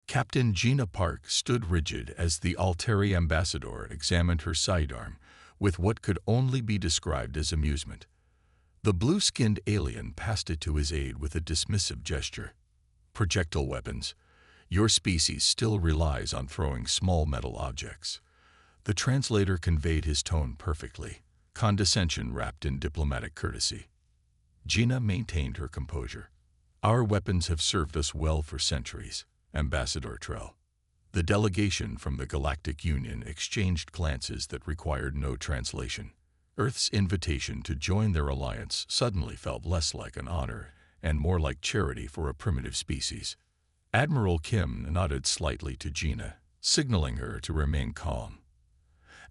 Captain Gina Park stood rigid as the Alteri ambassador examined her sidearm with what could only be described as amusement. The blue-skinned alien passed it to his aide with a dismissive gesture. Projectile weapons. Your species still relies on throwing small metal objects. The translator conveyed his tone perfectly, condescension wrapped in diplomatic courtesy. Gina maintained her composure. Our weapons have served us well for centuries, Ambassador Trell. The delegation from the Galactic Union exchanged glances that required no translation. Earth's invitation to join their alliance suddenly felt less like an honor and more like charity for a primitive species. Admiral Kim nodded slightly to Gina, signaling her to remain calm.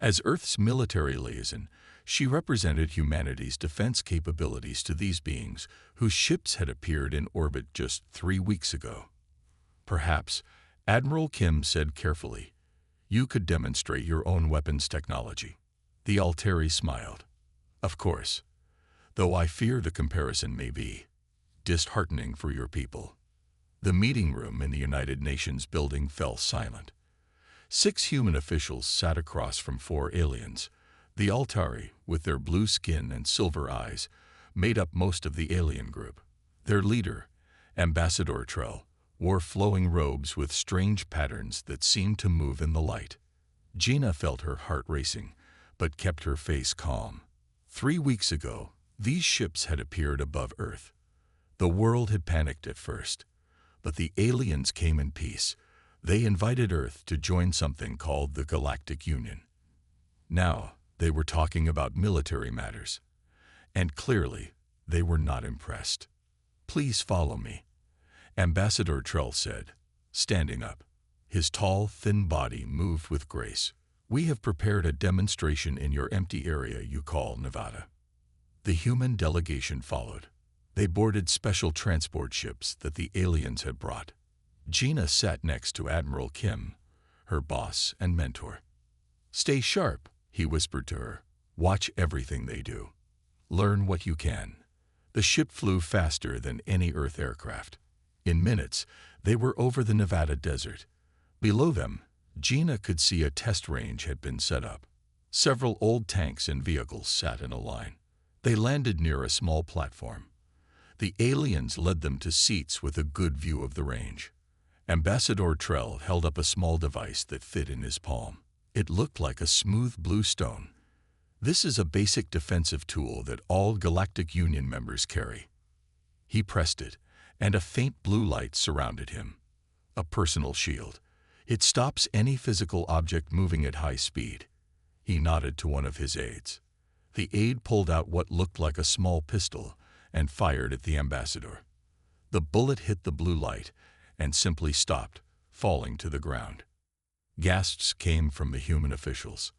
As Earth's military liaison, she represented humanity's defense capabilities to these beings whose ships had appeared in orbit just 3 weeks ago. Perhaps, Admiral Kim said carefully, you could demonstrate your own weapons technology. The Alteri smiled. Of course, though I fear the comparison may be disheartening for your people. The meeting room in the United Nations building fell silent. 6 human officials sat across from 4 aliens. The Altari, with their blue skin and silver eyes, made up most of the alien group. Their leader, Ambassador Trell, wore flowing robes with strange patterns that seemed to move in the light. Gina felt her heart racing, but kept her face calm. 3 weeks ago, these ships had appeared above Earth. The world had panicked at first, but the aliens came in peace. They invited Earth to join something called the Galactic Union. Now, they were talking about military matters, and clearly, they were not impressed. Please follow me, Ambassador Trell said, standing up. His tall, thin body moved with grace. We have prepared a demonstration in your empty area you call Nevada. The human delegation followed. They boarded special transport ships that the aliens had brought. Gina sat next to Admiral Kim, her boss and mentor. Stay sharp, he whispered to her. Watch everything they do. Learn what you can. The ship flew faster than any Earth aircraft. In minutes, they were over the Nevada desert. Below them, Gina could see a test range had been set up. Several old tanks and vehicles sat in a line. They landed near a small platform. The aliens led them to seats with a good view of the range. Ambassador Trell held up a small device that fit in his palm. It looked like a smooth blue stone. This is a basic defensive tool that all Galactic Union members carry. He pressed it, and a faint blue light surrounded him. A personal shield. It stops any physical object moving at high speed. He nodded to one of his aides. The aide pulled out what looked like a small pistol and fired at the ambassador. The bullet hit the blue light and simply stopped, falling to the ground. Gasps came from the human officials.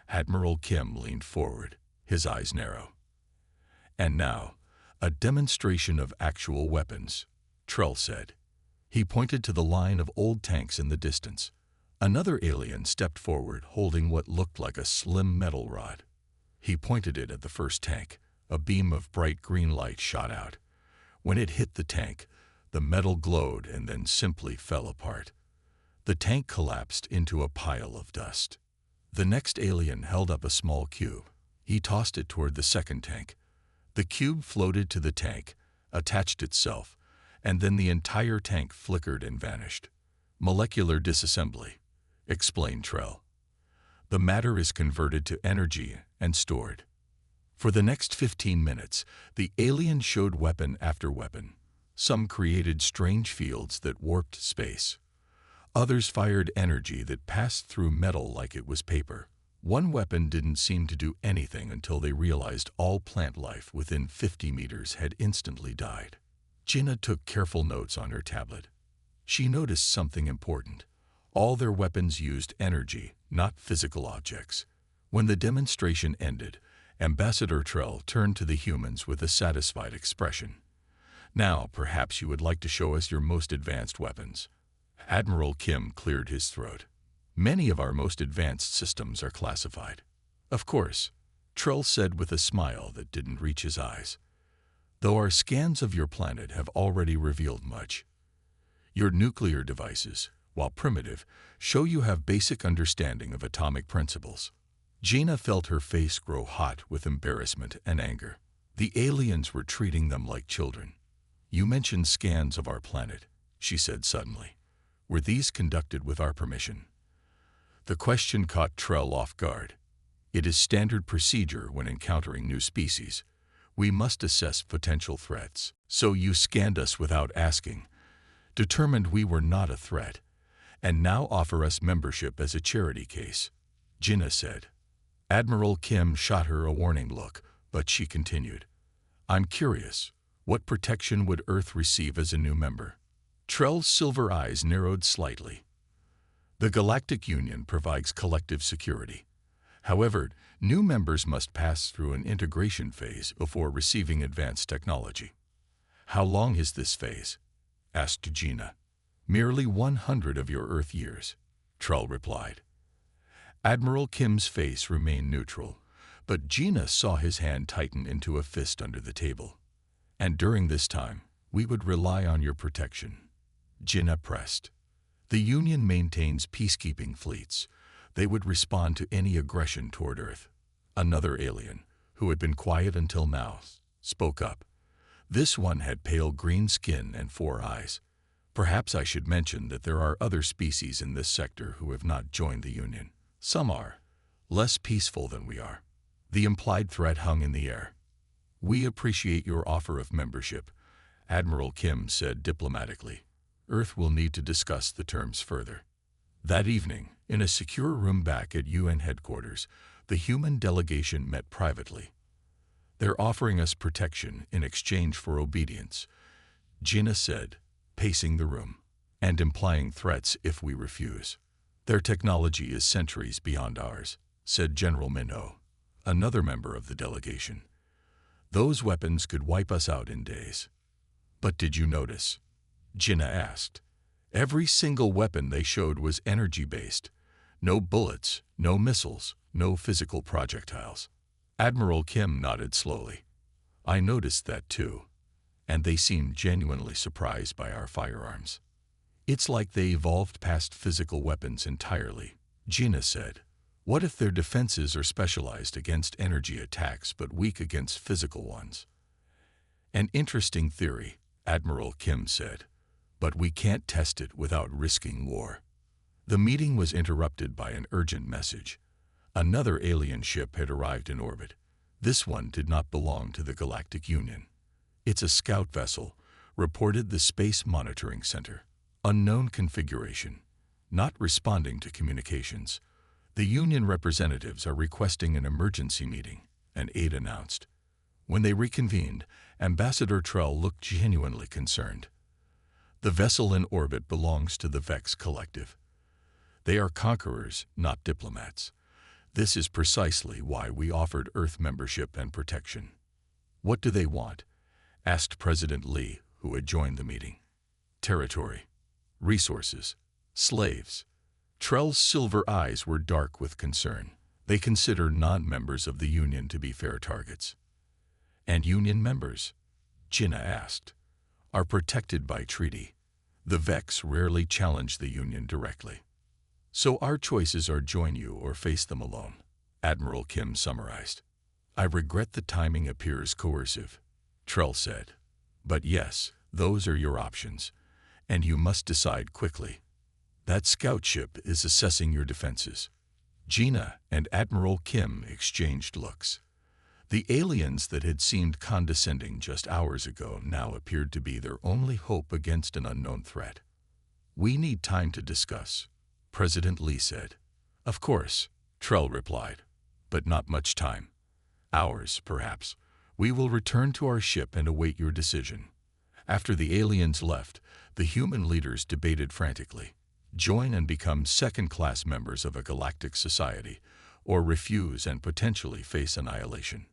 Admiral Kim leaned forward, his eyes narrow. And now, a demonstration of actual weapons, Trell said. He pointed to the line of old tanks in the distance. Another alien stepped forward, holding what looked like a slim metal rod. He pointed it at the first tank. A beam of bright green light shot out. When it hit the tank, the metal glowed and then simply fell apart. The tank collapsed into a pile of dust. The next alien held up a small cube. He tossed it toward the second tank. The cube floated to the tank, attached itself, and then the entire tank flickered and vanished. Molecular disassembly, explained Trell. The matter is converted to energy and stored. For the next 15 minutes, the alien showed weapon after weapon. Some created strange fields that warped space. Others fired energy that passed through metal like it was paper. One weapon didn't seem to do anything until they realized all plant life within 50 meters had instantly died. Gina took careful notes on her tablet. She noticed something important. All their weapons used energy, not physical objects. When the demonstration ended, Ambassador Trell turned to the humans with a satisfied expression. Now, perhaps you would like to show us your most advanced weapons. Admiral Kim cleared his throat. Many of our most advanced systems are classified. Of course, Trell said with a smile that didn't reach his eyes. Though our scans of your planet have already revealed much. Your nuclear devices, while primitive, show you have basic understanding of atomic principles. Gina felt her face grow hot with embarrassment and anger. The aliens were treating them like children. You mentioned scans of our planet, she said suddenly. Were these conducted with our permission? The question caught Trell off guard. It is standard procedure when encountering new species. We must assess potential threats. So you scanned us without asking, determined we were not a threat, and now offer us membership as a charity case, Gina said. Admiral Kim shot her a warning look, but she continued. I'm curious, what protection would Earth receive as a new member? Trell's silver eyes narrowed slightly. The Galactic Union provides collective security. However, new members must pass through an integration phase before receiving advanced technology. How long is this phase? Asked Gina. Merely 100 of your Earth years, Trell replied. Admiral Kim's face remained neutral, but Gina saw his hand tighten into a fist under the table. And during this time, we would rely on your protection. Gina pressed. The Union maintains peacekeeping fleets. They would respond to any aggression toward Earth. Another alien, who had been quiet until now, spoke up. This one had pale green skin and 4 eyes. Perhaps I should mention that there are other species in this sector who have not joined the Union. Some are less peaceful than we are. The implied threat hung in the air. We appreciate your offer of membership, Admiral Kim said diplomatically. Earth will need to discuss the terms further. That evening, in a secure room back at UN headquarters, the human delegation met privately. They're offering us protection in exchange for obedience, Gina said, pacing the room, and implying threats if we refuse. Their technology is centuries beyond ours, said General Minot, another member of the delegation. Those weapons could wipe us out in days. But did you notice? Gina asked. Every single weapon they showed was energy-based. No bullets, no missiles, no physical projectiles. Admiral Kim nodded slowly. I noticed that too, and they seemed genuinely surprised by our firearms. It's like they evolved past physical weapons entirely, Gina said. What if their defenses are specialized against energy attacks but weak against physical ones? An interesting theory, Admiral Kim said, but we can't test it without risking war. The meeting was interrupted by an urgent message. Another alien ship had arrived in orbit. This one did not belong to the Galactic Union. It's a scout vessel, reported the Space Monitoring Center. Unknown configuration, not responding to communications. The Union representatives are requesting an emergency meeting, an aide announced. When they reconvened, Ambassador Trell looked genuinely concerned. The vessel in orbit belongs to the Vex Collective. They are conquerors, not diplomats. This is precisely why we offered Earth membership and protection. What do they want? Asked President Lee, who had joined the meeting. Territory, resources, slaves. Trell's silver eyes were dark with concern. They consider non-members of the Union to be fair targets. And Union members, Gina asked, are protected by treaty. The Vex rarely challenge the Union directly. So our choices are join you or face them alone, Admiral Kim summarized. I regret the timing appears coercive, Trell said. But yes, those are your options, and you must decide quickly. That scout ship is assessing your defenses. Gina and Admiral Kim exchanged looks. The aliens that had seemed condescending just hours ago now appeared to be their only hope against an unknown threat. We need time to discuss, President Lee said. Of course, Trell replied, but not much time. Hours, perhaps. We will return to our ship and await your decision. After the aliens left, the human leaders debated frantically. Join and become second-class members of a galactic society, or refuse and potentially face annihilation.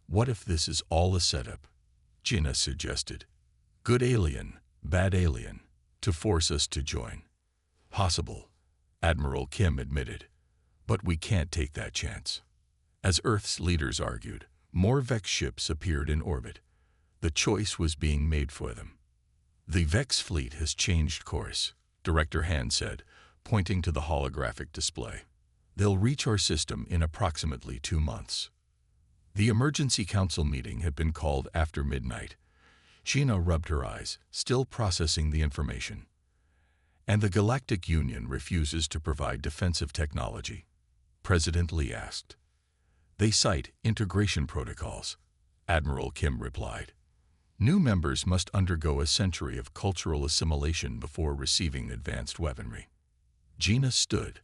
What if this is all a setup? Gina suggested. Good alien, bad alien, to force us to join. Possible, Admiral Kim admitted, but we can't take that chance. As Earth's leaders argued, more Vex ships appeared in orbit. The choice was being made for them. The Vex fleet has changed course, Director Han said, pointing to the holographic display. They'll reach our system in approximately 2 months. The emergency council meeting had been called after midnight. Gina rubbed her eyes, still processing the information. And the Galactic Union refuses to provide defensive technology? President Lee asked. They cite integration protocols, Admiral Kim replied. New members must undergo a century of cultural assimilation before receiving advanced weaponry. Gina stood.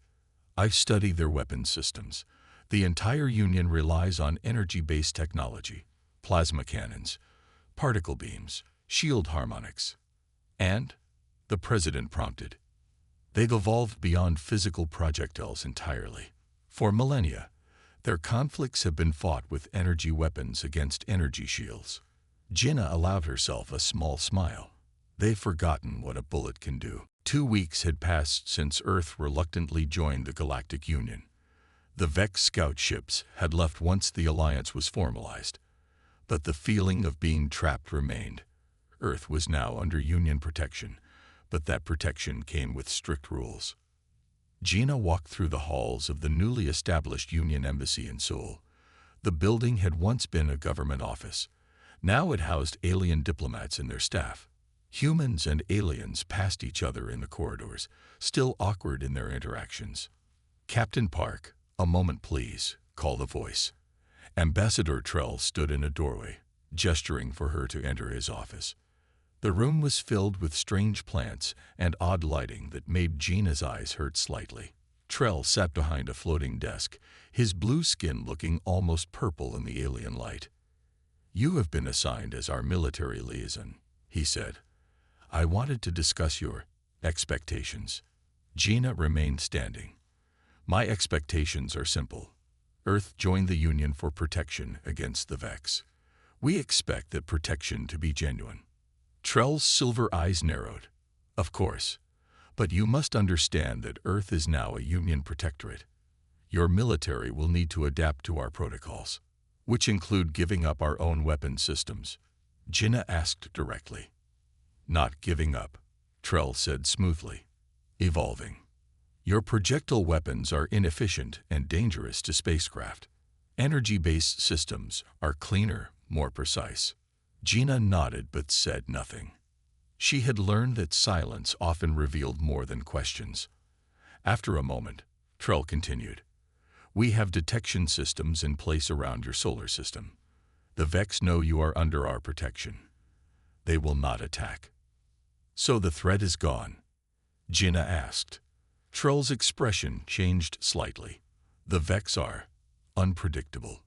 I've studied their weapons systems. The entire Union relies on energy-based technology, plasma cannons, particle beams, shield harmonics. And, the President prompted, they've evolved beyond physical projectiles entirely. For millennia, their conflicts have been fought with energy weapons against energy shields. Gina allowed herself a small smile. They've forgotten what a bullet can do. 2 weeks had passed since Earth reluctantly joined the Galactic Union. The Vex scout ships had left once the alliance was formalized, but the feeling of being trapped remained. Earth was now under Union protection, but that protection came with strict rules. Gina walked through the halls of the newly established Union Embassy in Seoul. The building had once been a government office. Now it housed alien diplomats and their staff. Humans and aliens passed each other in the corridors, still awkward in their interactions. Captain Park, a moment please, called a voice. Ambassador Trell stood in a doorway, gesturing for her to enter his office. The room was filled with strange plants and odd lighting that made Gina's eyes hurt slightly. Trell sat behind a floating desk, his blue skin looking almost purple in the alien light. You have been assigned as our military liaison, he said. I wanted to discuss your expectations. Gina remained standing. My expectations are simple. Earth joined the Union for protection against the Vex. We expect that protection to be genuine. Trell's silver eyes narrowed. Of course. But you must understand that Earth is now a Union protectorate. Your military will need to adapt to our protocols, which include giving up our own weapon systems. Gina asked directly. Not giving up, Trell said smoothly. Evolving. Your projectile weapons are inefficient and dangerous to spacecraft. Energy-based systems are cleaner, more precise. Gina nodded but said nothing. She had learned that silence often revealed more than questions. After a moment, Trell continued. We have detection systems in place around your solar system. The Vex know you are under our protection. They will not attack. So the threat is gone? Gina asked. Trell's expression changed slightly. The Vex are unpredictable,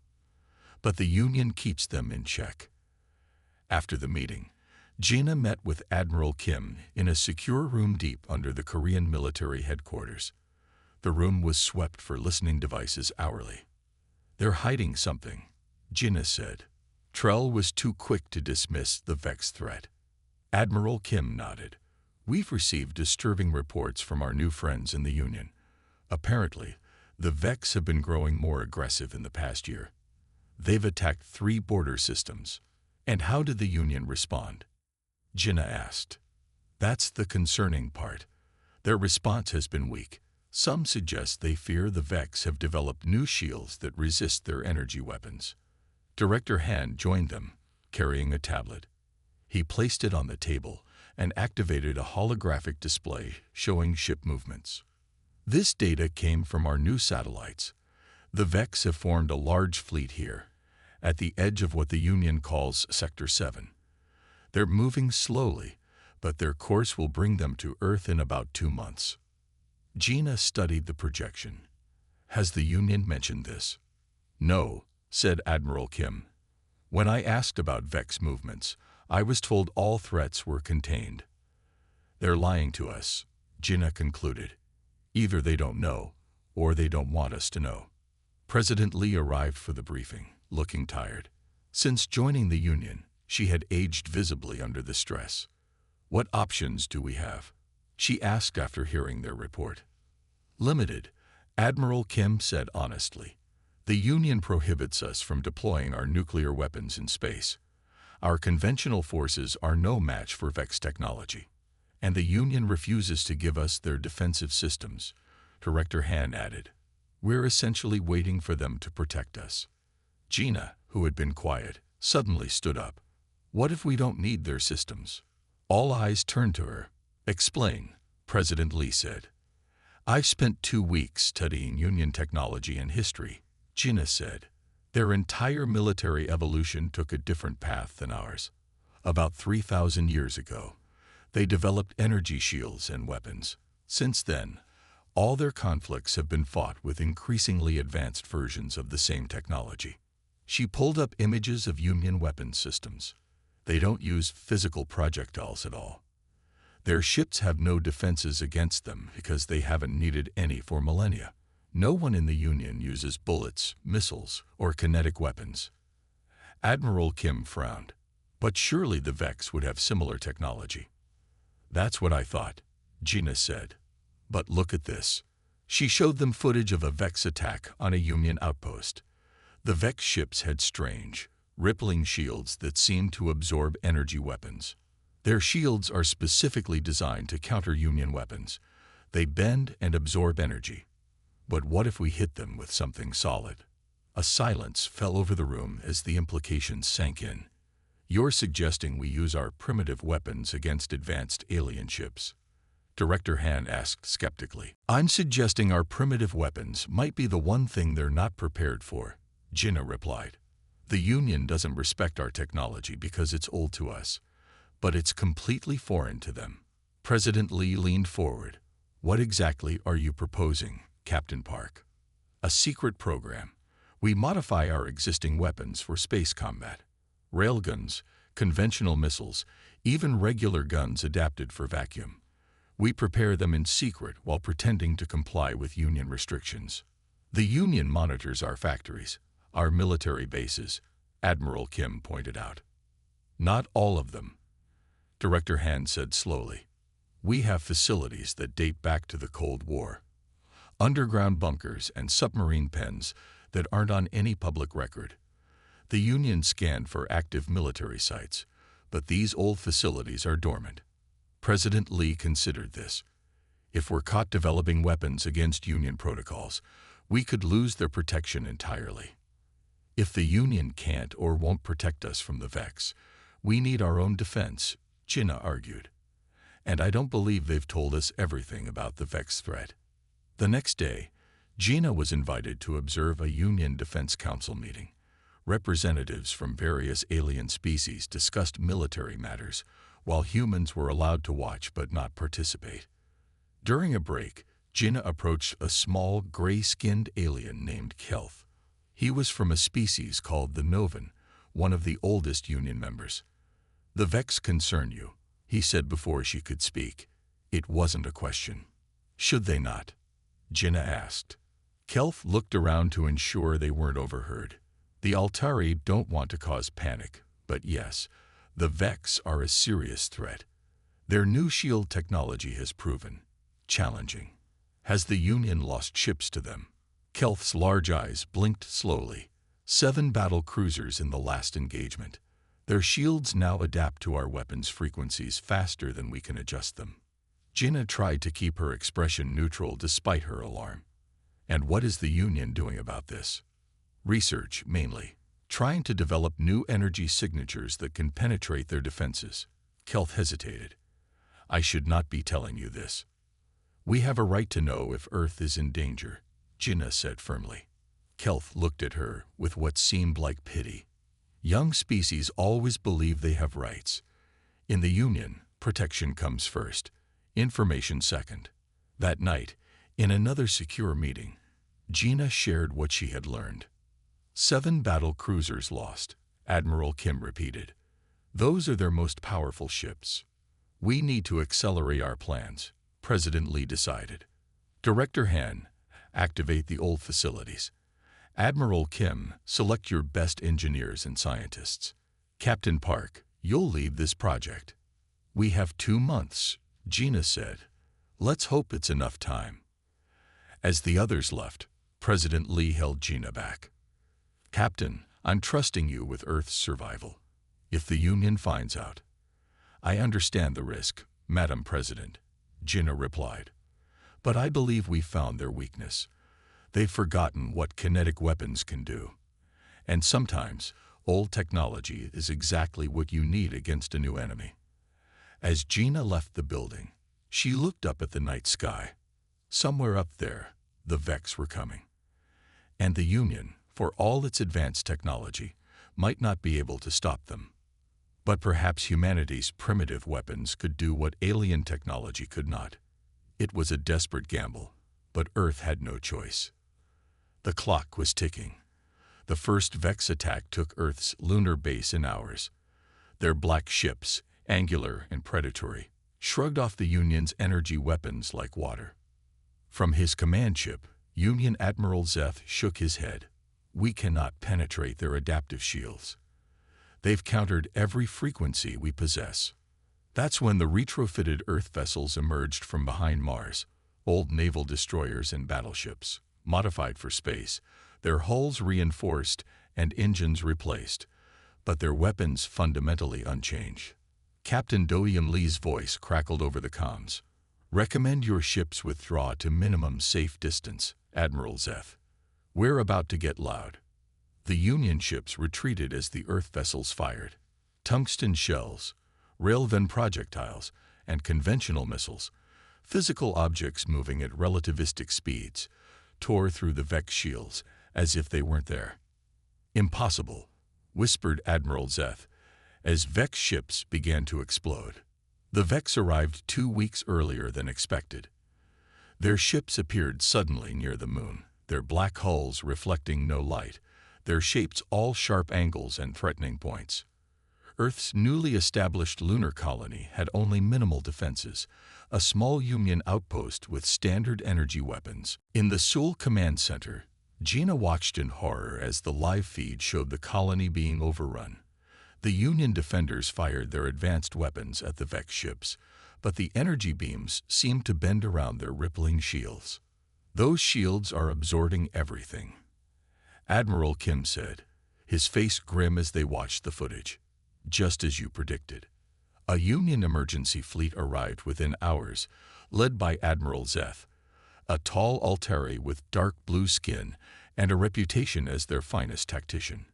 but the Union keeps them in check. After the meeting, Gina met with Admiral Kim in a secure room deep under the Korean military headquarters. The room was swept for listening devices hourly. They're hiding something, Gina said. Trell was too quick to dismiss the Vex threat. Admiral Kim nodded. We've received disturbing reports from our new friends in the Union. Apparently, the Vex have been growing more aggressive in the past year. They've attacked 3 border systems. And how did the Union respond? Gina asked. That's the concerning part. Their response has been weak. Some suggest they fear the Vex have developed new shields that resist their energy weapons. Director Han joined them, carrying a tablet. He placed it on the table and activated a holographic display showing ship movements. This data came from our new satellites. The Vex have formed a large fleet here, at the edge of what the Union calls Sector 7. They're moving slowly, but their course will bring them to Earth in about 2 months. Gina studied the projection. Has the Union mentioned this? No, said Admiral Kim. When I asked about Vex movements, I was told all threats were contained. They're lying to us, Gina concluded. Either they don't know, or they don't want us to know. President Lee arrived for the briefing, looking tired. Since joining the Union, she had aged visibly under the stress. What options do we have? She asked after hearing their report. Limited, Admiral Kim said honestly. The Union prohibits us from deploying our nuclear weapons in space. Our conventional forces are no match for Vex technology. And the Union refuses to give us their defensive systems, Director Han added. We're essentially waiting for them to protect us. Gina, who had been quiet, suddenly stood up. What if we don't need their systems? All eyes turned to her. Explain, President Lee said. I've spent 2 weeks studying Union technology and history, Gina said. Their entire military evolution took a different path than ours. About 3,000 years ago, they developed energy shields and weapons. Since then, all their conflicts have been fought with increasingly advanced versions of the same technology. She pulled up images of Union weapons systems. They don't use physical projectiles at all. Their ships have no defenses against them because they haven't needed any for millennia. No one in the Union uses bullets, missiles, or kinetic weapons. Admiral Kim frowned. But surely the Vex would have similar technology. That's what I thought, Gina said. But look at this. She showed them footage of a Vex attack on a Union outpost. The Vex ships had strange, rippling shields that seemed to absorb energy weapons. Their shields are specifically designed to counter Union weapons. They bend and absorb energy. But what if we hit them with something solid? A silence fell over the room as the implications sank in. You're suggesting we use our primitive weapons against advanced alien ships? Director Han asked skeptically. I'm suggesting our primitive weapons might be the one thing they're not prepared for, Gina replied. The Union doesn't respect our technology because it's old to us, but it's completely foreign to them. President Lee leaned forward. What exactly are you proposing, Captain Park? A secret program. We modify our existing weapons for space combat. Railguns, conventional missiles, even regular guns adapted for vacuum. We prepare them in secret while pretending to comply with Union restrictions. The Union monitors our factories, our military bases, Admiral Kim pointed out. Not all of them, Director Han said slowly. We have facilities that date back to the Cold War. Underground bunkers and submarine pens that aren't on any public record. The Union scanned for active military sites, but these old facilities are dormant. President Lee considered this. If we're caught developing weapons against Union protocols, we could lose their protection entirely. If the Union can't or won't protect us from the Vex, we need our own defense, Gina argued. And I don't believe they've told us everything about the Vex threat. The next day, Gina was invited to observe a Union Defense Council meeting. Representatives from various alien species discussed military matters, while humans were allowed to watch but not participate. During a break, Gina approached a small, gray-skinned alien named Kelth. He was from a species called the Novan, one of the oldest Union members. The Vex concern you, he said before she could speak. It wasn't a question. Should they not? Gina asked. Kelth looked around to ensure they weren't overheard. The Altari don't want to cause panic, but yes, the Vex are a serious threat. Their new shield technology has proven challenging. Has the Union lost ships to them? Kelth's large eyes blinked slowly. 7 battle cruisers in the last engagement. Their shields now adapt to our weapons' frequencies faster than we can adjust them. Gina tried to keep her expression neutral despite her alarm. And what is the Union doing about this? Research, mainly. Trying to develop new energy signatures that can penetrate their defenses. Kelth hesitated. I should not be telling you this. We have a right to know if Earth is in danger, Gina said firmly. Kelth looked at her with what seemed like pity. Young species always believe they have rights. In the Union, protection comes first, information second. That night, in another secure meeting, Gina shared what she had learned. 7 battle cruisers lost, Admiral Kim repeated. Those are their most powerful ships. We need to accelerate our plans, President Lee decided. Director Han, activate the old facilities. Admiral Kim, select your best engineers and scientists. Captain Park, you'll lead this project. We have 2 months, Gina said. Let's hope it's enough time. As the others left, President Lee held Gina back. Captain, I'm trusting you with Earth's survival. If the Union finds out, I understand the risk, Madam President, Jinnah replied. But I believe we found their weakness. They've forgotten what kinetic weapons can do. And sometimes, old technology is exactly what you need against a new enemy. As Jinnah left the building, she looked up at the night sky. Somewhere up there, the Vex were coming. And the Union, for all its advanced technology, might not be able to stop them. But perhaps humanity's primitive weapons could do what alien technology could not. It was a desperate gamble, but Earth had no choice. The clock was ticking. The first Vex attack took Earth's lunar base in hours. Their black ships, angular and predatory, shrugged off the Union's energy weapons like water. From his command ship, Union Admiral Zeth shook his head. We cannot penetrate their adaptive shields. They've countered every frequency we possess. That's when the retrofitted Earth vessels emerged from behind Mars, old naval destroyers and battleships, modified for space, their hulls reinforced and engines replaced, but their weapons fundamentally unchanged. Captain Doyum Lee's voice crackled over the comms. Recommend your ships withdraw to minimum safe distance, Admiral Zeth. We're about to get loud. The Union ships retreated as the Earth vessels fired. Tungsten shells, railgun projectiles, and conventional missiles, physical objects moving at relativistic speeds, tore through the Vex shields as if they weren't there. Impossible, whispered Admiral Zeth, as Vex ships began to explode. The Vex arrived 2 weeks earlier than expected. Their ships appeared suddenly near the moon, their black hulls reflecting no light, their shapes all sharp angles and threatening points. Earth's newly established lunar colony had only minimal defenses, a small Union outpost with standard energy weapons. In the Seoul Command Center, Jinnah watched in horror as the live feed showed the colony being overrun. The Union defenders fired their advanced weapons at the Vex ships, but the energy beams seemed to bend around their rippling shields. Those shields are absorbing everything, Admiral Kim said, his face grim as they watched the footage. Just as you predicted. A Union emergency fleet arrived within hours, led by Admiral Zeth, a tall Altari with dark blue skin and a reputation as their finest tactician.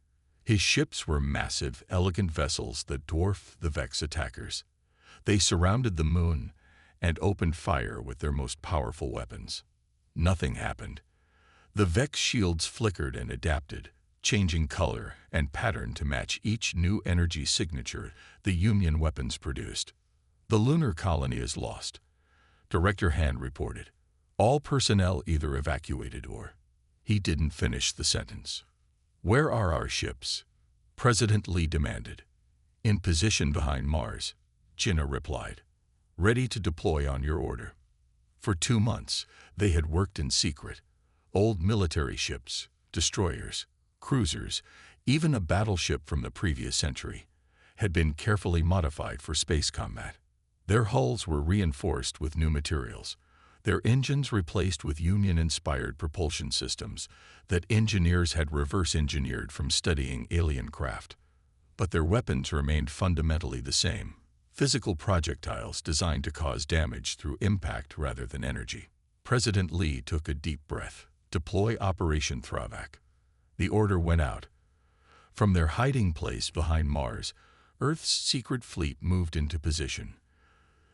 His ships were massive, elegant vessels that dwarfed the Vex attackers. They surrounded the moon and opened fire with their most powerful weapons. Nothing happened. The Vex shields flickered and adapted, changing color and pattern to match each new energy signature the Union weapons produced. The lunar colony is lost, Director Hand reported. All personnel either evacuated or... He didn't finish the sentence. Where are our ships? President Lee demanded. In position behind Mars, Jinnah replied. Ready to deploy on your order. For 2 months, they had worked in secret. Old military ships, destroyers, cruisers, even a battleship from the previous century, had been carefully modified for space combat. Their hulls were reinforced with new materials, their engines replaced with Union-inspired propulsion systems that engineers had reverse-engineered from studying alien craft. But their weapons remained fundamentally the same, physical projectiles designed to cause damage through impact rather than energy. President Lee took a deep breath. Deploy Operation Throwback. The order went out. From their hiding place behind Mars, Earth's secret fleet moved into position.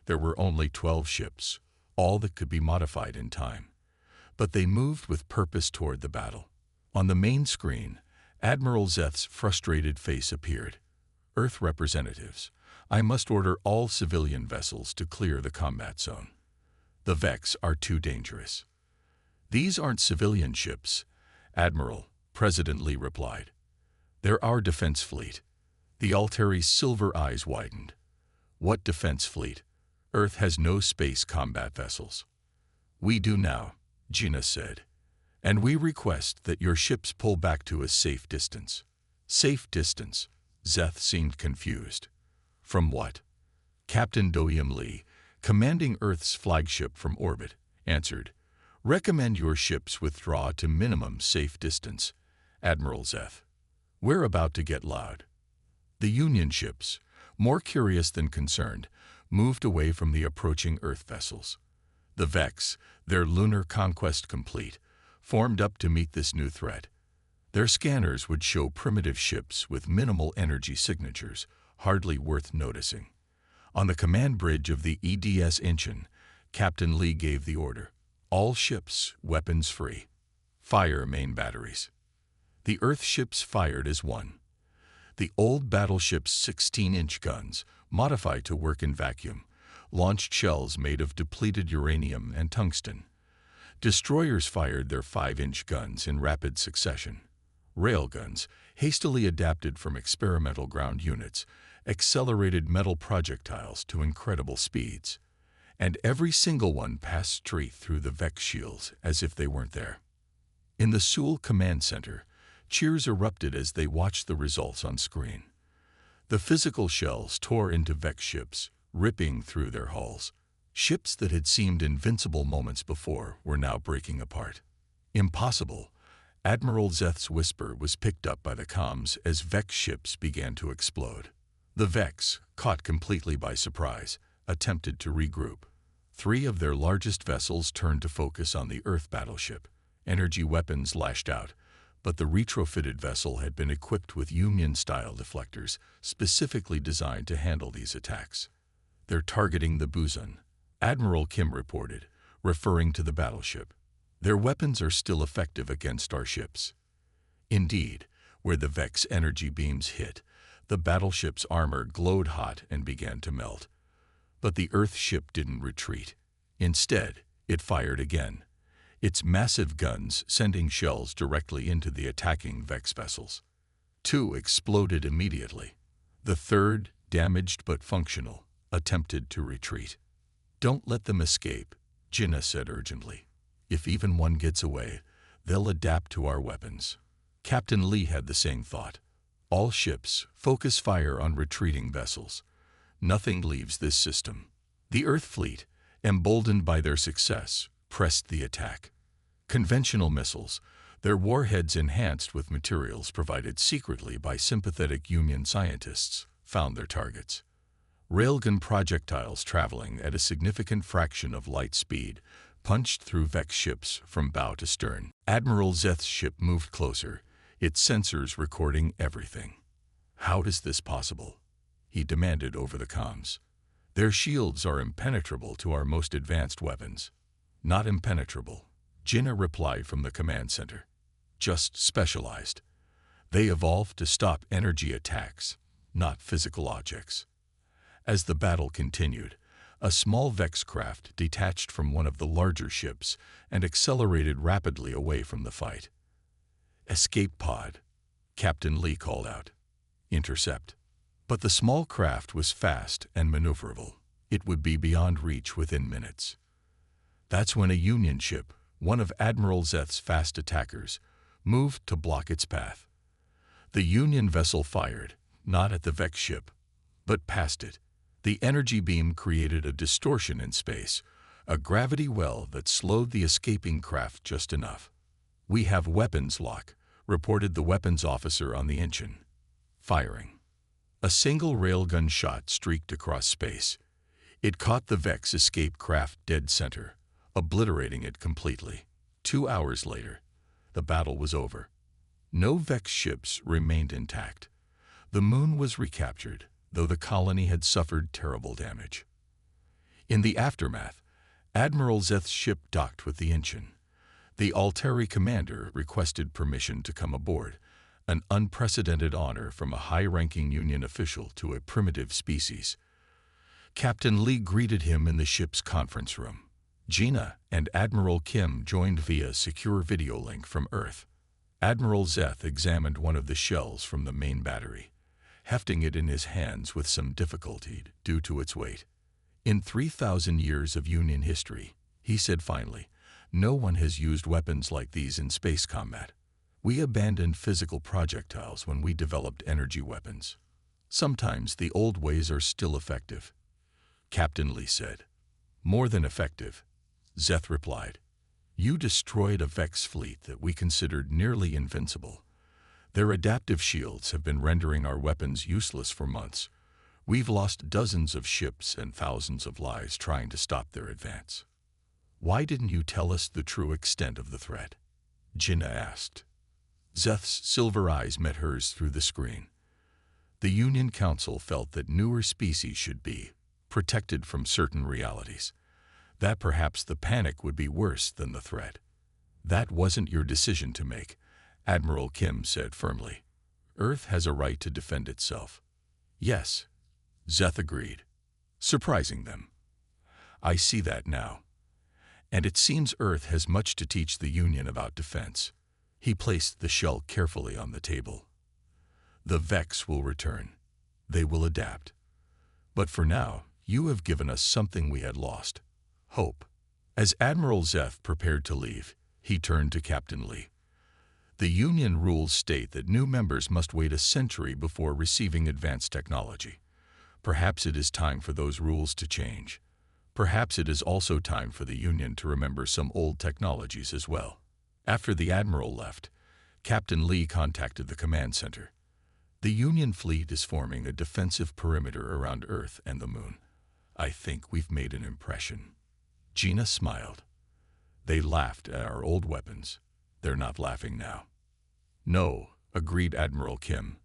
There were only 12 ships, all that could be modified in time. But they moved with purpose toward the battle. On the main screen, Admiral Zeth's frustrated face appeared. Earth representatives, I must order all civilian vessels to clear the combat zone. The Vex are too dangerous. These aren't civilian ships, Admiral, President Lee replied. They're our defense fleet. The Altari's silver eyes widened. What defense fleet? Earth has no space combat vessels. We do now, Jinnah said. And we request that your ships pull back to a safe distance. Safe distance? Zeth seemed confused. From what? Captain Doyum Lee, commanding Earth's flagship from orbit, answered. Recommend your ships withdraw to minimum safe distance, Admiral Zeth. We're about to get loud. The Union ships, more curious than concerned, moved away from the approaching Earth vessels. The Vex, their lunar conquest complete, formed up to meet this new threat. Their scanners would show primitive ships with minimal energy signatures, hardly worth noticing. On the command bridge of the EDS Incheon, Captain Lee gave the order: all ships, weapons free. Fire main batteries. The Earth ships fired as one. The old battleship's 16-inch guns, modified to work in vacuum, launched shells made of depleted uranium and tungsten. Destroyers fired their 5-inch guns in rapid succession. Railguns, hastily adapted from experimental ground units, accelerated metal projectiles to incredible speeds. And every single one passed straight through the Vex shields as if they weren't there. In the Seoul Command Center, cheers erupted as they watched the results on screen. The physical shells tore into Vex ships, ripping through their hulls. Ships that had seemed invincible moments before were now breaking apart. Impossible. Admiral Zeth's whisper was picked up by the comms as Vex ships began to explode. The Vex, caught completely by surprise, attempted to regroup. 3 of their largest vessels turned to focus on the Earth battleship. Energy weapons lashed out, but the retrofitted vessel had been equipped with Union-style deflectors specifically designed to handle these attacks. "They're targeting the Busan," Admiral Kim reported, referring to the battleship. "Their weapons are still effective against our ships." Indeed, where the Vex energy beams hit, the battleship's armor glowed hot and began to melt. But the Earth ship didn't retreat. Instead, it fired again, its massive guns sending shells directly into the attacking Vex vessels. 2 exploded immediately. The third, damaged but functional, attempted to retreat. "Don't let them escape," Jinna said urgently. "If even one gets away, they'll adapt to our weapons." Captain Lee had the same thought. "All ships, focus fire on retreating vessels. Nothing leaves this system." The Earth fleet, emboldened by their success, pressed the attack. Conventional missiles, their warheads enhanced with materials provided secretly by sympathetic Union scientists, found their targets. Railgun projectiles traveling at a significant fraction of light speed punched through Vex ships from bow to stern. Admiral Zeth's ship moved closer, its sensors recording everything. "How is this possible?" he demanded over the comms. "Their shields are impenetrable to our most advanced weapons." "Not impenetrable," Jinna replied from the command center. "Just specialized. They evolved to stop energy attacks, not physical objects." As the battle continued, a small Vex craft detached from one of the larger ships and accelerated rapidly away from the fight. "Escape pod," Captain Lee called out. "Intercept." But the small craft was fast and maneuverable. It would be beyond reach within minutes. That's when a Union ship, one of Admiral Zeth's fast attackers, moved to block its path. The Union vessel fired, not at the Vex ship, but past it. The energy beam created a distortion in space, a gravity well that slowed the escaping craft just enough. "We have weapons lock," reported the weapons officer on the Incheon. Firing. A single railgun shot streaked across space. It caught the Vex escape craft dead center, obliterating it completely. 2 hours later, the battle was over. No Vex ships remained intact. The moon was recaptured, though the colony had suffered terrible damage. In the aftermath, Admiral Zeth's ship docked with the Incheon. The Alteri commander requested permission to come aboard, an unprecedented honor from a high-ranking Union official to a primitive species. Captain Lee greeted him in the ship's conference room. Jinna and Admiral Kim joined via secure video link from Earth. Admiral Zeth examined one of the shells from the main battery, hefting it in his hands with some difficulty due to its weight. "In 3,000 years of Union history," he said finally, "no one has used weapons like these in space combat. We abandoned physical projectiles when we developed energy weapons. Sometimes the old ways are still effective." Captain Lee said. "More than effective," Zeth replied. "You destroyed a Vex fleet that we considered nearly invincible. Their adaptive shields have been rendering our weapons useless for months. We've lost dozens of ships and thousands of lives trying to stop their advance. Why didn't you tell us the true extent of the threat? Jinnah asked. Zeth's silver eyes met hers through the screen. The Union Council felt that newer species should be protected from certain realities, that perhaps the panic would be worse than the threat. That wasn't your decision to make, Admiral Kim said firmly. Earth has a right to defend itself. Yes, Zeth agreed, surprising them. I see that now. And it seems Earth has much to teach the Union about defense. He placed the shell carefully on the table. The Vex will return. They will adapt. But for now, you have given us something we had lost. Hope. As Admiral Zeth prepared to leave, he turned to Captain Lee. The Union rules state that new members must wait a century before receiving advanced technology. Perhaps it is time for those rules to change. Perhaps it is also time for the Union to remember some old technologies as well. After the Admiral left, Captain Lee contacted the command center. The Union fleet is forming a defensive perimeter around Earth and the Moon. I think we've made an impression. Jinnah smiled. They laughed at our old weapons. They're not laughing now. No, agreed Admiral Kim.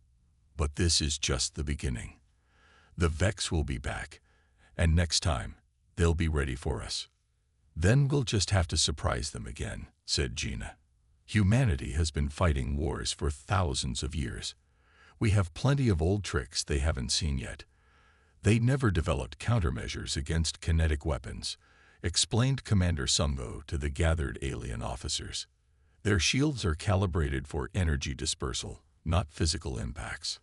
But this is just the beginning. The Vex will be back, and next time, they'll be ready for us. Then we'll just have to surprise them again, said Jinnah. Humanity has been fighting wars for thousands of years. We have plenty of old tricks they haven't seen yet. They never developed countermeasures against kinetic weapons, explained Commander Sungo to the gathered alien officers. Their shields are calibrated for energy dispersal, not physical impacts.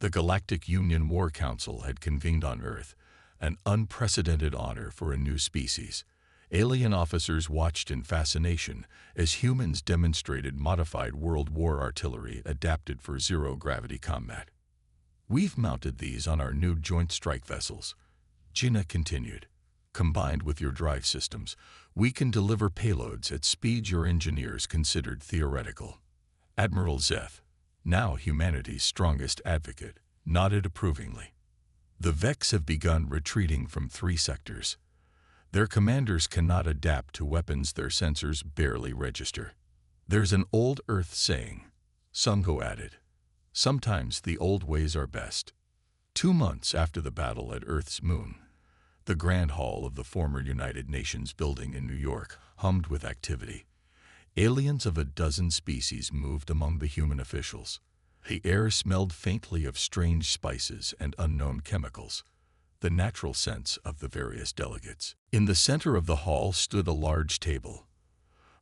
The Galactic Union War Council had convened on Earth, an unprecedented honor for a new species. Alien officers watched in fascination as humans demonstrated modified World War artillery adapted for zero-gravity combat. We've mounted these on our new Joint Strike vessels, Jinnah continued. Combined with your drive systems, we can deliver payloads at speeds your engineers considered theoretical. Admiral Zeth, now humanity's strongest advocate, nodded approvingly. The Vex have begun retreating from 3 sectors. Their commanders cannot adapt to weapons their sensors barely register. There's an old Earth saying, Sungo added, sometimes the old ways are best. 2 months after the battle at Earth's moon, the Grand Hall of the former United Nations building in New York hummed with activity. Aliens of a dozen species moved among the human officials. The air smelled faintly of strange spices and unknown chemicals, the natural scents of the various delegates. In the center of the hall stood a large table.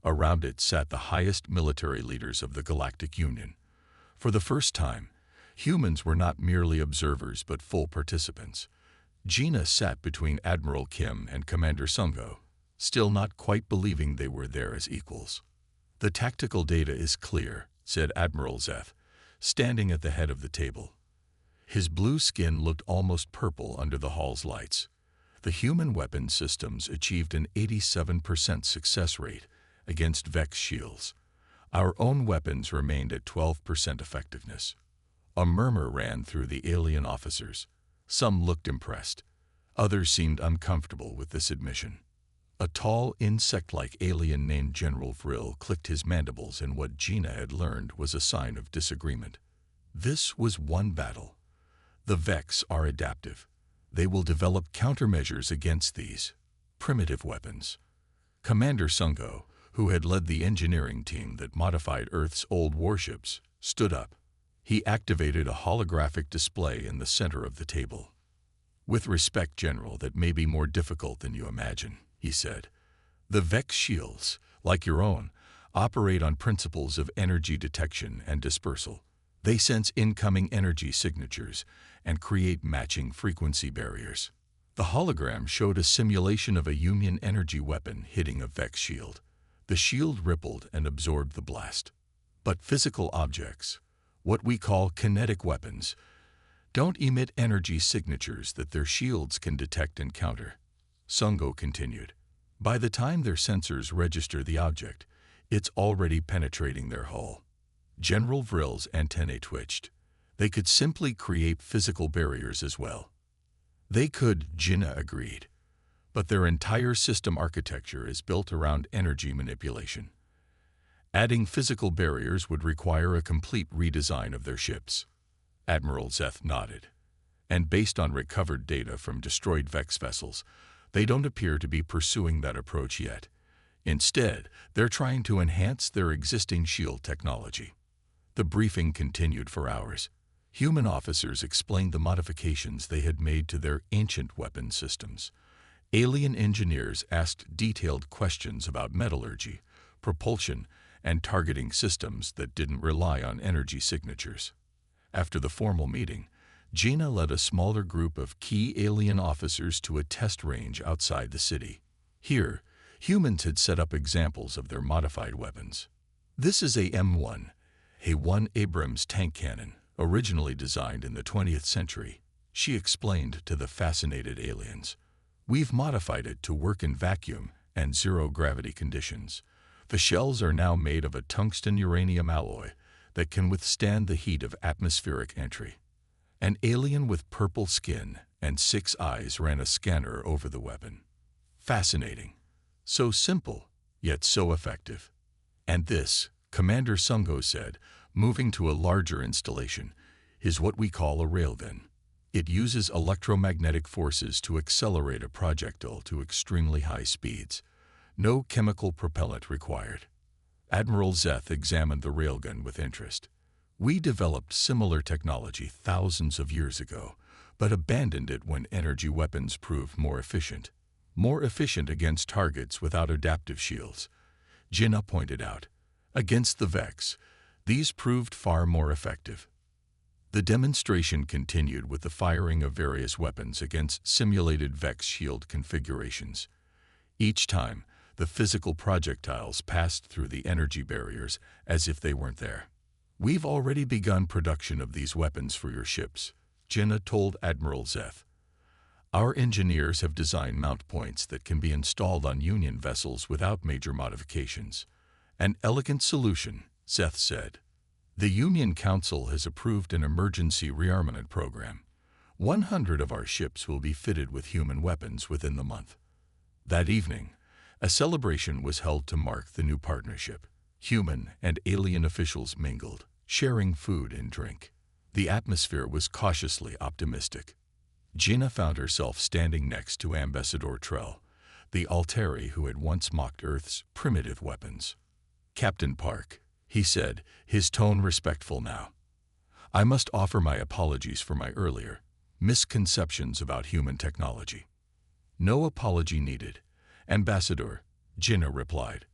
Around it sat the highest military leaders of the Galactic Union. For the first time, humans were not merely observers but full participants. Jinnah sat between Admiral Kim and Commander Sungo, still not quite believing they were there as equals. The tactical data is clear, said Admiral Zeth, standing at the head of the table. His blue skin looked almost purple under the hall's lights. The human weapon systems achieved an 87% success rate against Vex shields. Our own weapons remained at 12% effectiveness. A murmur ran through the alien officers. Some looked impressed. Others seemed uncomfortable with this admission. A tall, insect-like alien named General Vril clicked his mandibles in what Jinnah had learned was a sign of disagreement. This was one battle. The Vex are adaptive. They will develop countermeasures against these primitive weapons. Commander Sungo, who had led the engineering team that modified Earth's old warships, stood up. He activated a holographic display in the center of the table. With respect, General, that may be more difficult than you imagine, he said. The Vex shields, like your own, operate on principles of energy detection and dispersal. They sense incoming energy signatures and create matching frequency barriers. The hologram showed a simulation of a Union energy weapon hitting a Vex shield. The shield rippled and absorbed the blast. But physical objects, what we call kinetic weapons, don't emit energy signatures that their shields can detect and counter. Sungo continued. By the time their sensors register the object, it's already penetrating their hull. General Vril's antennae twitched. They could simply create physical barriers as well. They could, Jinnah agreed, but their entire system architecture is built around energy manipulation. Adding physical barriers would require a complete redesign of their ships. Admiral Zeth nodded. And based on recovered data from destroyed Vex vessels, they don't appear to be pursuing that approach yet. Instead, they're trying to enhance their existing shield technology. The briefing continued for hours. Human officers explained the modifications they had made to their ancient weapon systems. Alien engineers asked detailed questions about metallurgy, propulsion, and targeting systems that didn't rely on energy signatures. After the formal meeting, Jinnah led a smaller group of key alien officers to a test range outside the city. Here, humans had set up examples of their modified weapons. This is a M1, a 1 Abrams tank cannon, originally designed in the 20th century, she explained to the fascinated aliens. We've modified it to work in vacuum and zero-gravity conditions. The shells are now made of a tungsten-uranium alloy that can withstand the heat of atmospheric entry. An alien with purple skin and 6 eyes ran a scanner over the weapon. Fascinating. So simple, yet so effective. And this, Commander Sungo said, moving to a larger installation, is what we call a railgun. It uses electromagnetic forces to accelerate a projectile to extremely high speeds. No chemical propellant required. Admiral Zeth examined the railgun with interest. We developed similar technology thousands of years ago, but abandoned it when energy weapons proved more efficient. More efficient against targets without adaptive shields, Jinnah pointed out. Against the Vex, these proved far more effective. The demonstration continued with the firing of various weapons against simulated Vex shield configurations. Each time, the physical projectiles passed through the energy barriers as if they weren't there. We've already begun production of these weapons for your ships, Jinnah told Admiral Zeth. Our engineers have designed mount points that can be installed on Union vessels without major modifications. An elegant solution, Zeth said. The Union Council has approved an emergency rearmament program. 100 of our ships will be fitted with human weapons within the month. That evening, a celebration was held to mark the new partnership. Human and alien officials mingled, sharing food and drink. The atmosphere was cautiously optimistic. Jinnah found herself standing next to Ambassador Trell, the Alteri who had once mocked Earth's primitive weapons. Captain Park, he said, his tone respectful now. I must offer my apologies for my earlier misconceptions about human technology. No apology needed, Ambassador, Jinnah replied.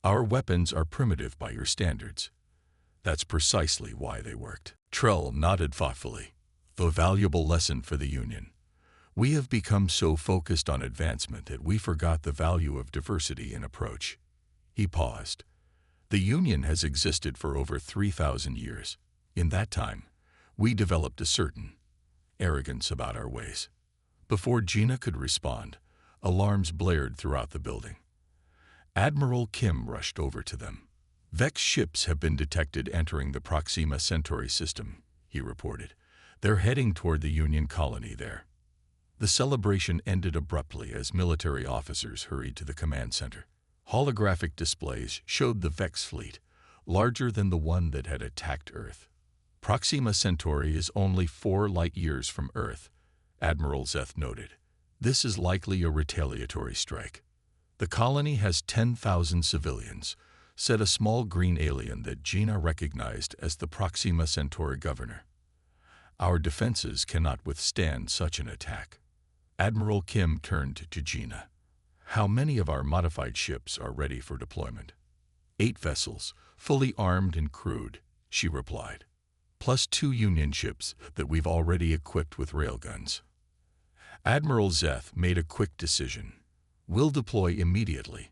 Our weapons are primitive by your standards. That's precisely why they worked. Trell nodded thoughtfully. A valuable lesson for the Union. We have become so focused on advancement that we forgot the value of diversity in approach. He paused. The Union has existed for over 3,000 years. In that time, we developed a certain arrogance about our ways. Before Jinnah could respond, alarms blared throughout the building. Admiral Kim rushed over to them. Vex ships have been detected entering the Proxima Centauri system, he reported. They're heading toward the Union colony there. The celebration ended abruptly as military officers hurried to the command center. Holographic displays showed the Vex fleet, larger than the one that had attacked Earth. Proxima Centauri is only 4 light-years from Earth, Admiral Zeth noted. This is likely a retaliatory strike. The colony has 10,000 civilians, said a small green alien that Jinnah recognized as the Proxima Centauri governor. Our defenses cannot withstand such an attack. Admiral Kim turned to Jinnah. How many of our modified ships are ready for deployment? 8 vessels, fully armed and crewed, she replied, plus 2 Union ships that we've already equipped with railguns. Admiral Zeth made a quick decision. We'll deploy immediately.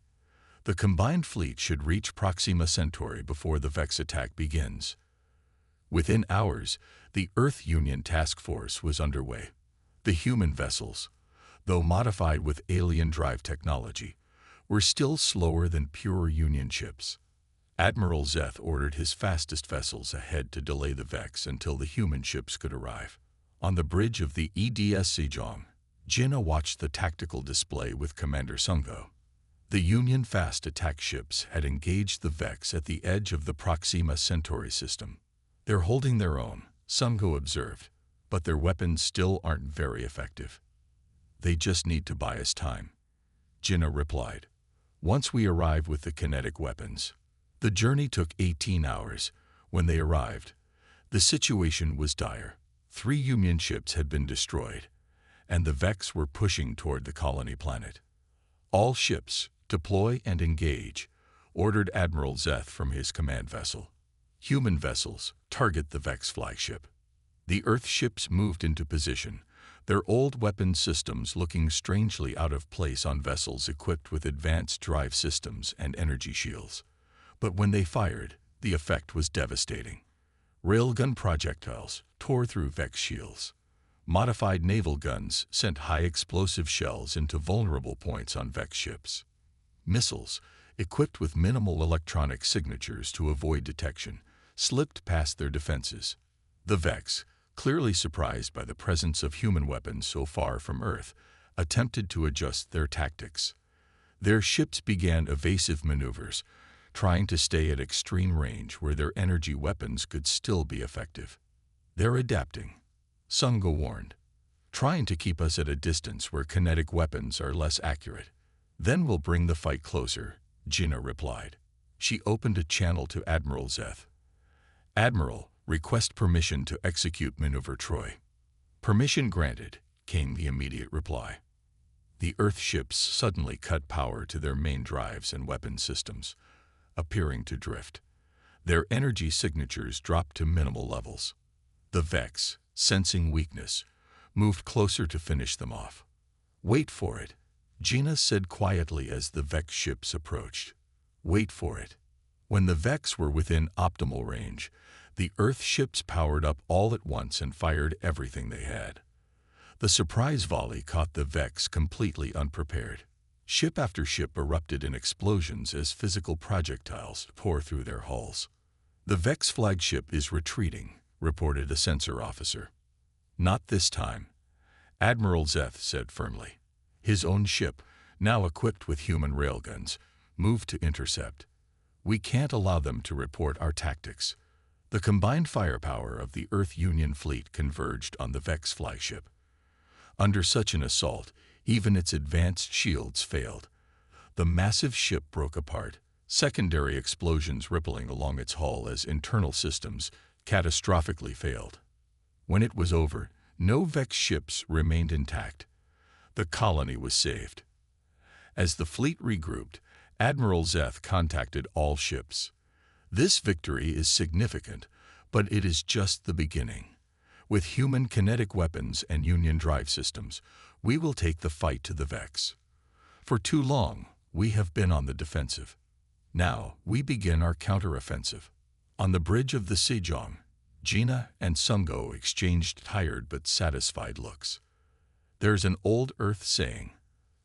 The combined fleet should reach Proxima Centauri before the Vex attack begins. Within hours, the Earth Union Task Force was underway. The human vessels, though modified with alien drive technology, were still slower than pure Union ships. Admiral Zeth ordered his fastest vessels ahead to delay the Vex until the human ships could arrive. On the bridge of the EDS Sejong, Jinna watched the tactical display with Commander Sungo. The Union fast attack ships had engaged the Vex at the edge of the Proxima Centauri system. "They're holding their own," Sungo observed, "but their weapons still aren't very effective." "They just need to buy us time," Jinna replied. "Once we arrive with the kinetic weapons." The journey took 18 hours. When they arrived, the situation was dire. 3 Union ships had been destroyed, and the Vex were pushing toward the colony planet. "All ships, deploy and engage," ordered Admiral Zeth from his command vessel. "Human vessels, target the Vex flagship." The Earth ships moved into position, their old weapon systems looking strangely out of place on vessels equipped with advanced drive systems and energy shields. But when they fired, the effect was devastating. Railgun projectiles tore through Vex shields. Modified naval guns sent high-explosive shells into vulnerable points on Vex ships. Missiles, equipped with minimal electronic signatures to avoid detection, slipped past their defenses. The Vex, clearly surprised by the presence of human weapons so far from Earth, attempted to adjust their tactics. Their ships began evasive maneuvers, trying to stay at extreme range where their energy weapons could still be effective. "They're adapting," Sungo warned, "trying to keep us at a distance where kinetic weapons are less accurate. Then we'll bring the fight closer," Jinna replied. She opened a channel to Admiral Zeth. "Admiral, request permission to execute Maneuver Troy." "Permission granted," came the immediate reply. The Earth ships suddenly cut power to their main drives and weapon systems, appearing to drift. Their energy signatures dropped to minimal levels. The Vex, sensing weakness, moved closer to finish them off. "Wait for it," Jinna said quietly as the Vex ships approached. "Wait for it." When the Vex were within optimal range, the Earth ships powered up all at once and fired everything they had. The surprise volley caught the Vex completely unprepared. Ship after ship erupted in explosions as physical projectiles tore through their hulls. "The Vex flagship is retreating," reported a sensor officer. "Not this time," Admiral Zeth said firmly. His own ship, now equipped with human railguns, moved to intercept. "We can't allow them to report our tactics." The combined firepower of the Earth Union fleet converged on the Vex flagship. Under such an assault, even its advanced shields failed. The massive ship broke apart, secondary explosions rippling along its hull as internal systems catastrophically failed. When it was over, no Vex ships remained intact. The colony was saved. As the fleet regrouped, Admiral Zeth contacted all ships. "This victory is significant, but it is just the beginning. With human kinetic weapons and Union drive systems, we will take the fight to the Vex. For too long, we have been on the defensive. Now, we begin our counteroffensive." On the bridge of the Sejong, Jinna and Sungo exchanged tired but satisfied looks. "There's an old Earth saying,"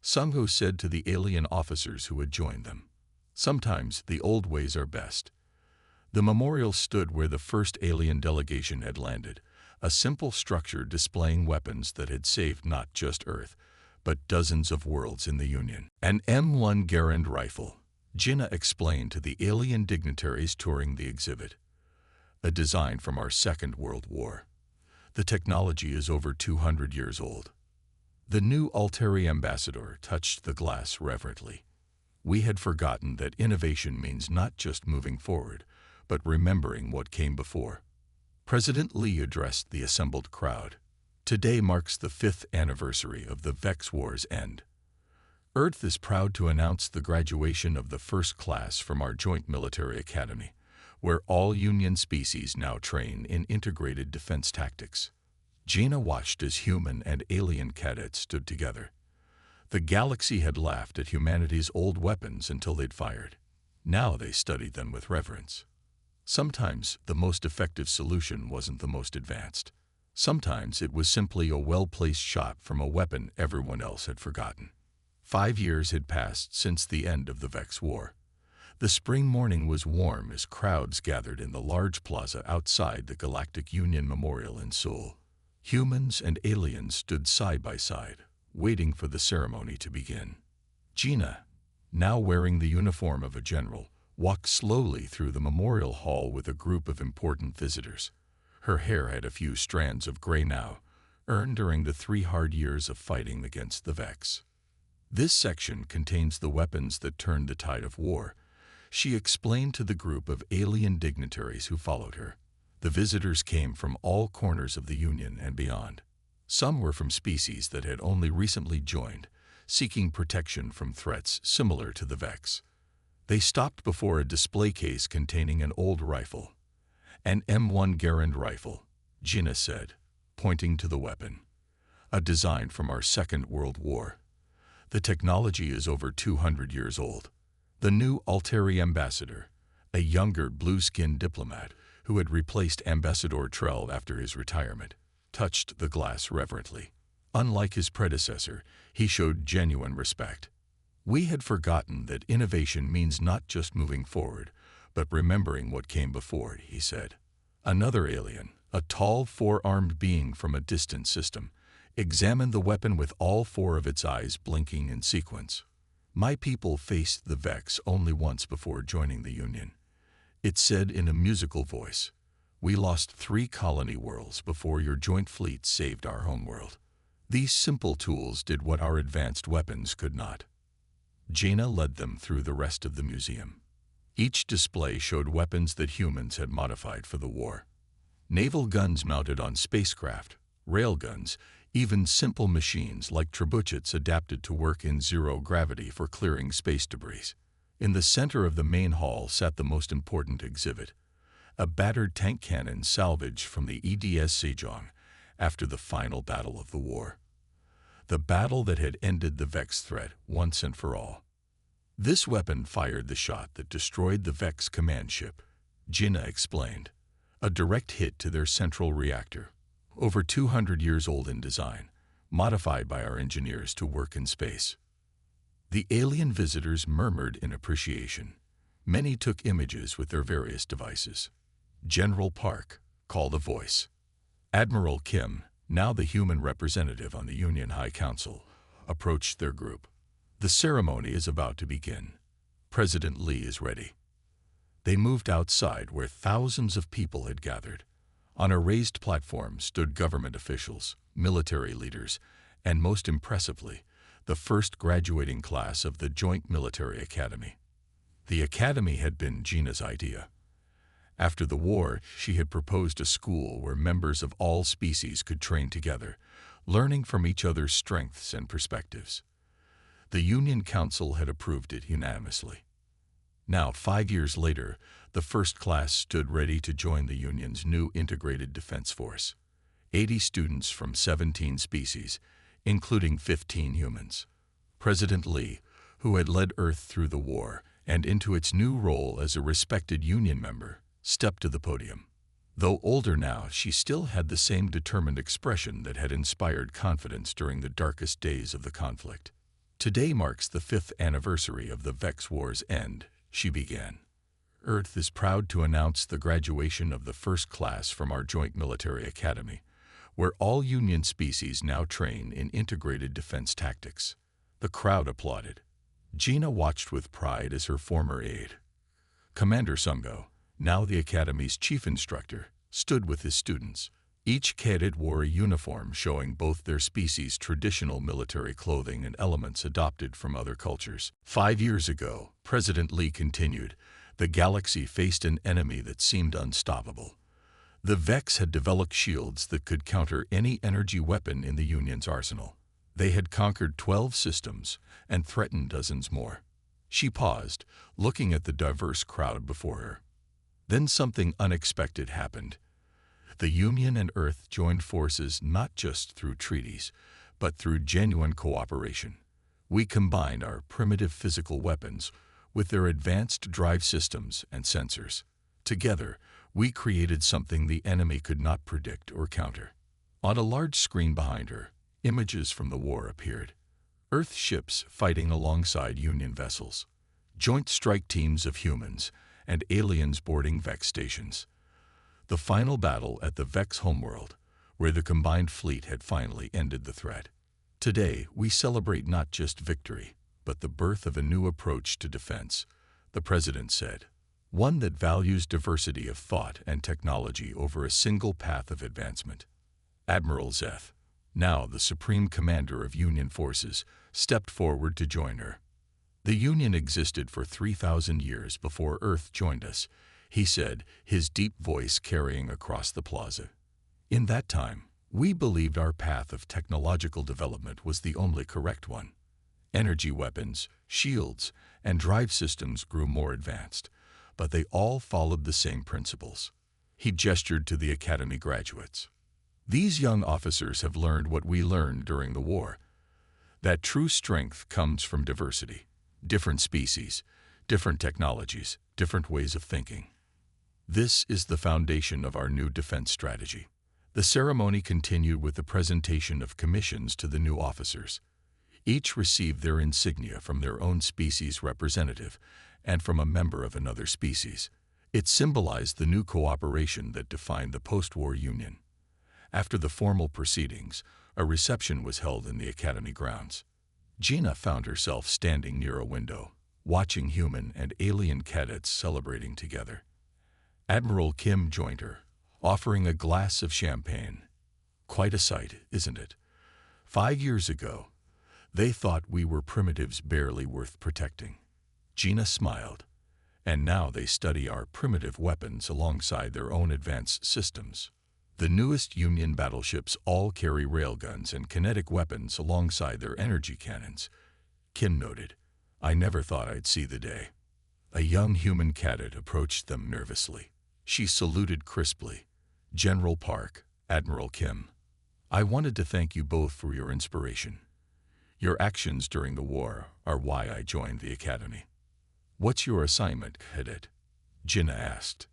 Sungo said to the alien officers who had joined them. "Sometimes the old ways are best." The memorial stood where the first alien delegation had landed, a simple structure displaying weapons that had saved not just Earth, but dozens of worlds in the Union. "An M1 Garand rifle," Jinna explained to the alien dignitaries touring the exhibit. "A design from our Second World War. The technology is over 200 years old." The new Alteri ambassador touched the glass reverently. "We had forgotten that innovation means not just moving forward, but remembering what came before." President Lee addressed the assembled crowd. "Today marks the 5th anniversary of the Vex War's end. Earth is proud to announce the graduation of the first class from our Joint Military Academy, where all Union species now train in integrated defense tactics." Jinna watched as human and alien cadets stood together. The galaxy had laughed at humanity's old weapons until they'd fired. Now they studied them with reverence. Sometimes the most effective solution wasn't the most advanced. Sometimes it was simply a well-placed shot from a weapon everyone else had forgotten. 5 years had passed since the end of the Vex War. The spring morning was warm as crowds gathered in the large plaza outside the Galactic Union Memorial in Seoul. Humans and aliens stood side by side, waiting for the ceremony to begin. Gina, now wearing the uniform of a general, walked slowly through the memorial hall with a group of important visitors. Her hair had a few strands of gray now, earned during the 3 hard years of fighting against the Vex. This section contains the weapons that turned the tide of war, she explained to the group of alien dignitaries who followed her. The visitors came from all corners of the Union and beyond. Some were from species that had only recently joined, seeking protection from threats similar to the Vex. They stopped before a display case containing an old rifle. An M1 Garand rifle, Gina said, pointing to the weapon. A design from our Second World War. The technology is over 200 years old. The new Alteri ambassador, a younger blue-skinned diplomat who had replaced Ambassador Trell after his retirement, touched the glass reverently. Unlike his predecessor, he showed genuine respect. We had forgotten that innovation means not just moving forward, but remembering what came before, he said. Another alien, a tall 4-armed being from a distant system, examined the weapon with all 4 of its eyes blinking in sequence. My people faced the Vex only once before joining the Union. It said in a musical voice, "We lost 3 colony worlds before your joint fleet saved our homeworld." These simple tools did what our advanced weapons could not. Jaina led them through the rest of the museum. Each display showed weapons that humans had modified for the war. Naval guns mounted on spacecraft, railguns, even simple machines like trebuchets adapted to work in zero gravity for clearing space debris. In the center of the main hall sat the most important exhibit, a battered tank cannon salvaged from the EDS Sejong after the final battle of the war. The battle that had ended the Vex threat once and for all. This weapon fired the shot that destroyed the Vex command ship, Gina explained. A direct hit to their central reactor, over 200 years old in design, modified by our engineers to work in space. The alien visitors murmured in appreciation. Many took images with their various devices. General Park called a voice. Admiral Kim, now the human representative on the Union High Council, approached their group. The ceremony is about to begin. President Lee is ready. They moved outside where thousands of people had gathered. On a raised platform stood government officials, military leaders, and most impressively, the first graduating class of the Joint Military Academy. The academy had been Gina's idea. After the war, she had proposed a school where members of all species could train together, learning from each other's strengths and perspectives. The Union Council had approved it unanimously. Now, 5 years later, the first class stood ready to join the Union's new integrated defense force. 80 students from 17 species, including 15 humans. President Lee, who had led Earth through the war and into its new role as a respected Union member, stepped to the podium. Though older now, she still had the same determined expression that had inspired confidence during the darkest days of the conflict. Today marks the 5th anniversary of the Vex War's end, she began. Earth is proud to announce the graduation of the first class from our Joint Military Academy, where all Union species now train in integrated defense tactics. The crowd applauded. Gina watched with pride as her former aide, Commander Sungo, now the Academy's chief instructor, stood with his students. Each cadet wore a uniform showing both their species' traditional military clothing and elements adopted from other cultures. 5 years ago, President Lee continued, the galaxy faced an enemy that seemed unstoppable. The Vex had developed shields that could counter any energy weapon in the Union's arsenal. They had conquered 12 systems and threatened dozens more. She paused, looking at the diverse crowd before her. Then something unexpected happened. The Union and Earth joined forces not just through treaties, but through genuine cooperation. We combined our primitive physical weapons with their advanced drive systems and sensors. Together, we created something the enemy could not predict or counter. On a large screen behind her, images from the war appeared. Earth ships fighting alongside Union vessels. joint strike teams of humans and aliens boarding Vex stations. The final battle at the Vex homeworld, where the combined fleet had finally ended the threat. Today, we celebrate not just victory, but the birth of a new approach to defense, the President said. One that values diversity of thought and technology over a single path of advancement. Admiral Zeth, now the Supreme Commander of Union forces, stepped forward to join her. The Union existed for 3,000 years before Earth joined us, he said, his deep voice carrying across the plaza. In that time, we believed our path of technological development was the only correct one. Energy weapons, shields, and drive systems grew more advanced, but they all followed the same principles. He gestured to the Academy graduates. These young officers have learned what we learned during the war, that true strength comes from diversity. Different species, different technologies, different ways of thinking. This is the foundation of our new defense strategy. The ceremony continued with the presentation of commissions to the new officers. Each received their insignia from their own species representative and from a member of another species. It symbolized the new cooperation that defined the post-war Union. After the formal proceedings, a reception was held in the Academy grounds. Gina found herself standing near a window, watching human and alien cadets celebrating together. Admiral Kim joined her, offering a glass of champagne. Quite a sight, isn't it? 5 years ago, they thought we were primitives barely worth protecting. Gina smiled. And now they study our primitive weapons alongside their own advanced systems. The newest Union battleships all carry railguns and kinetic weapons alongside their energy cannons. Kim noted, I never thought I'd see the day. A young human cadet approached them nervously. She saluted crisply. General Park, Admiral Kim. I wanted to thank you both for your inspiration. Your actions during the war are why I joined the Academy. What's your assignment, cadet? Gina asked.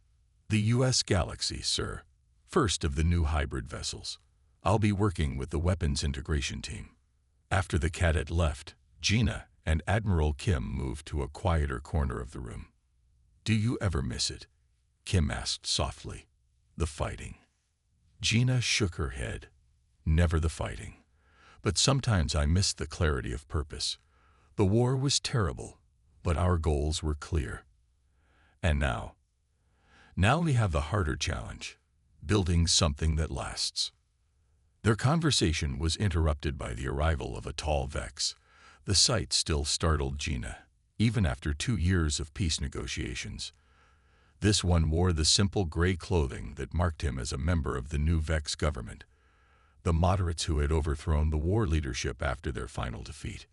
The U.S. Galaxy, sir. First of the new hybrid vessels. I'll be working with the weapons integration team. After the cadet left, Gina and Admiral Kim moved to a quieter corner of the room. Do you ever miss it? Kim asked softly. The fighting. Gina shook her head. Never the fighting. But sometimes I miss the clarity of purpose. The war was terrible, but our goals were clear. And now we have the harder challenge. Building something that lasts. Their conversation was interrupted by the arrival of a tall Vex. The sight still startled Gina, even after 2 years of peace negotiations. This one wore the simple gray clothing that marked him as a member of the new Vex government, the moderates who had overthrown the war leadership after their final defeat.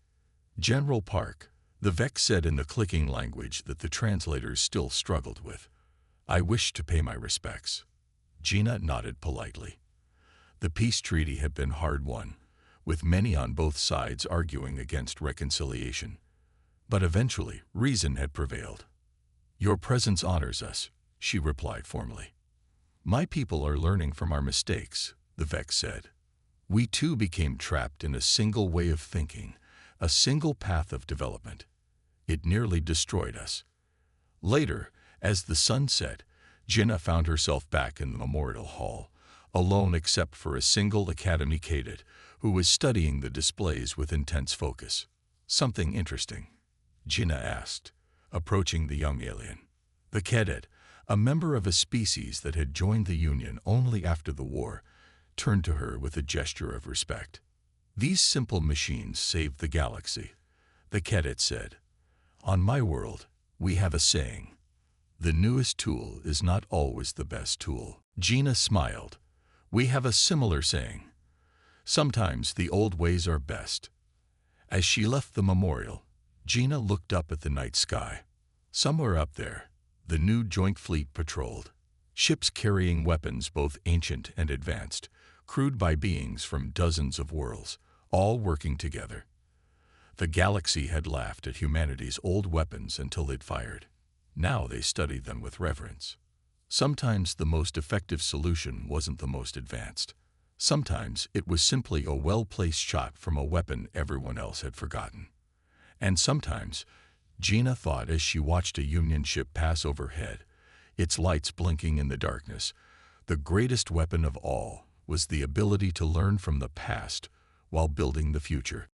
General Park, the Vex said in the clicking language that the translators still struggled with. I wish to pay my respects. Gina nodded politely. The peace treaty had been hard-won, with many on both sides arguing against reconciliation. But eventually, reason had prevailed. Your presence honors us, she replied formally. My people are learning from our mistakes, the Vex said. We too became trapped in a single way of thinking, a single path of development. It nearly destroyed us. Later, as the sun set, Gina found herself back in the memorial hall, alone except for a single Academy cadet who was studying the displays with intense focus. Something interesting? Gina asked, approaching the young alien. The cadet, a member of a species that had joined the Union only after the war, turned to her with a gesture of respect. These simple machines saved the galaxy, the cadet said. On my world, we have a saying. The newest tool is not always the best tool. Gina smiled. We have a similar saying. Sometimes the old ways are best. As she left the memorial, Gina looked up at the night sky. Somewhere up there, the new joint fleet patrolled. Ships carrying weapons both ancient and advanced, crewed by beings from dozens of worlds, all working together. The galaxy had laughed at humanity's old weapons until they'd fired. Now they studied them with reverence. Sometimes the most effective solution wasn't the most advanced. Sometimes it was simply a well-placed shot from a weapon everyone else had forgotten. And sometimes, Gina thought as she watched a Union ship pass overhead, its lights blinking in the darkness. The greatest weapon of all was the ability to learn from the past while building the future.